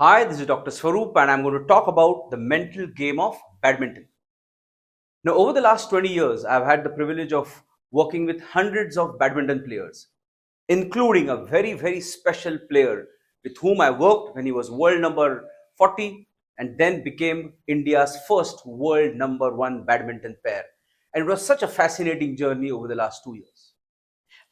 Hi, this is Dr. Swaroop, and I'm going to talk about the mental game of badminton. Now, over the last 20 years, I've had the privilege of working with hundreds of badminton players, including a very special player with whom I worked when he was world number 40 and then became India's first world number one badminton pair. And it was such a fascinating journey over the last 2 years.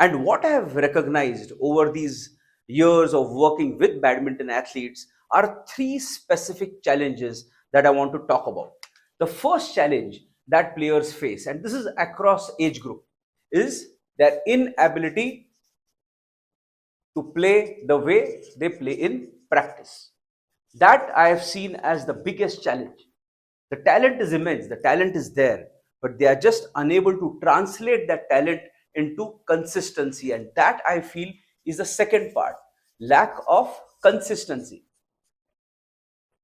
And what I have recognized over these years of working with badminton athletes are three specific challenges that I want to talk about. The first challenge that players face, and this is across age group, is their inability to play the way they play in practice. That I have seen as the biggest challenge. The talent is immense, the talent is there, but they are just unable to translate that talent into consistency. And that I feel is the second part, lack of consistency.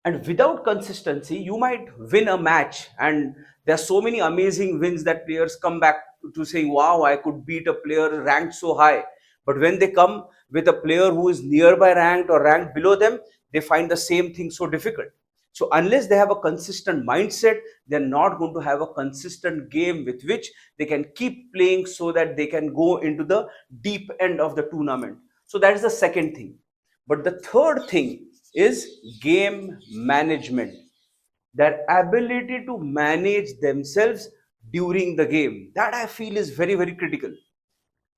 And without consistency, you might win a match, and there are so many amazing wins that players come back to saying, wow, I could beat a player ranked so high. But when they come with a player who is nearby ranked or ranked below them, they find the same thing so difficult. So unless they have a consistent mindset, they're not going to have a consistent game with which they can keep playing so that they can go into the deep end of the tournament. So that is the second thing. But the third thing is game management, their ability to manage themselves during the game. That I feel is very critical.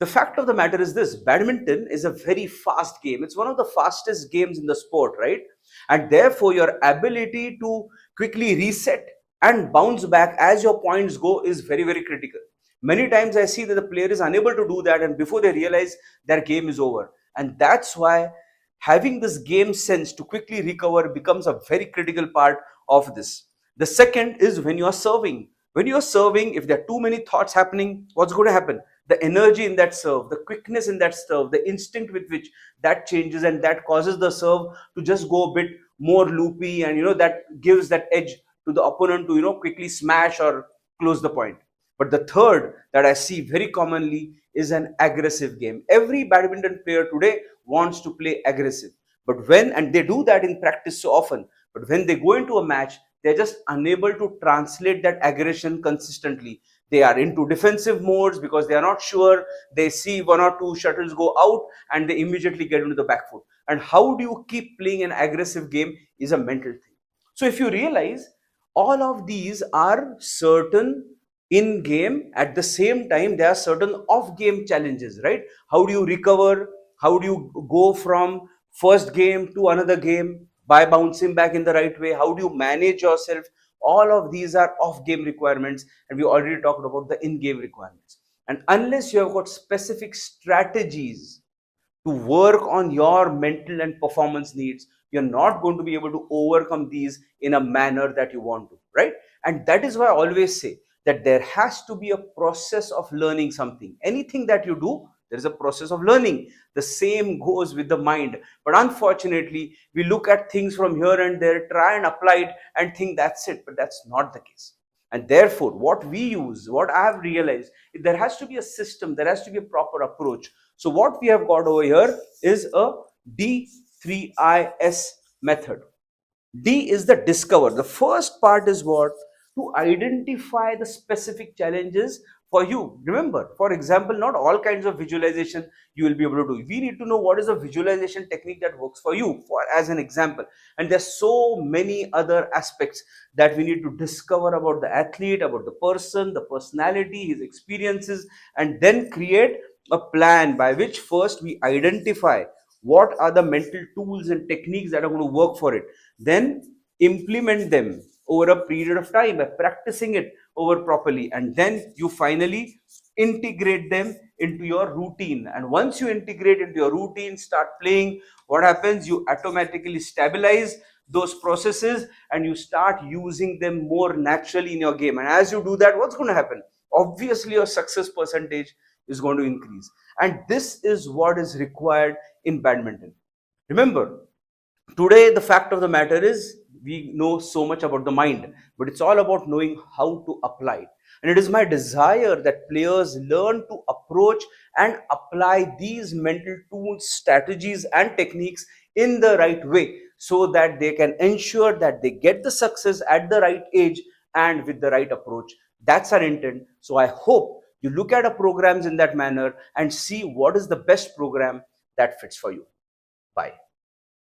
The fact of the matter is this: badminton is a very fast game. It's one of the fastest games in the sport, right? And therefore, your ability to quickly reset and bounce back as your points go is very critical. Many times I see that the player is unable to do that, and before they realize, their game is over. And that's why having this game sense to quickly recover becomes a very critical part of this. The second is when you are serving. When you are serving, if there are too many thoughts happening, what's going to happen? The energy in that serve, the quickness in that serve, the instinct with which that changes, and that causes the serve to just go a bit more loopy, and that gives that edge to the opponent to quickly smash or close the point. But the third that I see very commonly is an aggressive game. Every badminton player today wants to play aggressive, but and they do that in practice so often, but when they go into a match, they're just unable to translate that aggression consistently. They are into defensive modes because they are not sure. They see one or two shuttles go out and they immediately get into the back foot. And how do you keep playing an aggressive game is a mental thing. So if you realize, all of these are certain in game, at the same time there are certain off game challenges, right? How do you recover? How do you go from first game to another game by bouncing back in the right way? How do you manage yourself? All of these are off game requirements, and we already talked about the in game requirements. And unless you have got specific strategies to work on your mental and performance needs, you're not going to be able to overcome these in a manner that you want to, right? And that is why I always say that there has to be a process of learning something. Anything that you do, there is a process of learning. The same goes with the mind. But unfortunately, we look at things from here and there, try and apply it and think that's it. But that's not the case. And therefore, what I have realized, there has to be a system, there has to be a proper approach. So what we have got over here is a D3IS method. D is the discover. The first part is what? To identify the specific challenges for you. Remember, for example, not all kinds of visualization you will be able to do. We need to know what is a visualization technique that works for you, for as an example. And there's so many other aspects that we need to discover about the athlete, about the person, the personality, his experiences, and then create a plan by which first we identify what are the mental tools and techniques that are going to work for it, then implement them over a period of time by practicing it over properly, and then you finally integrate them into your routine. And once you integrate into your routine, start playing, what happens? You automatically stabilize those processes and you start using them more naturally in your game. And as you do that, what's going to happen? Obviously your success percentage is going to increase, and this is what is required in badminton. Remember, today the fact of the matter is we know so much about the mind, but it's all about knowing how to apply it. And it is my desire that players learn to approach and apply these mental tools, strategies and techniques in the right way, so that they can ensure that they get the success at the right age and with the right approach. That's our intent. So I hope you look at our programs in that manner and see what is the best program that fits for you. Bye.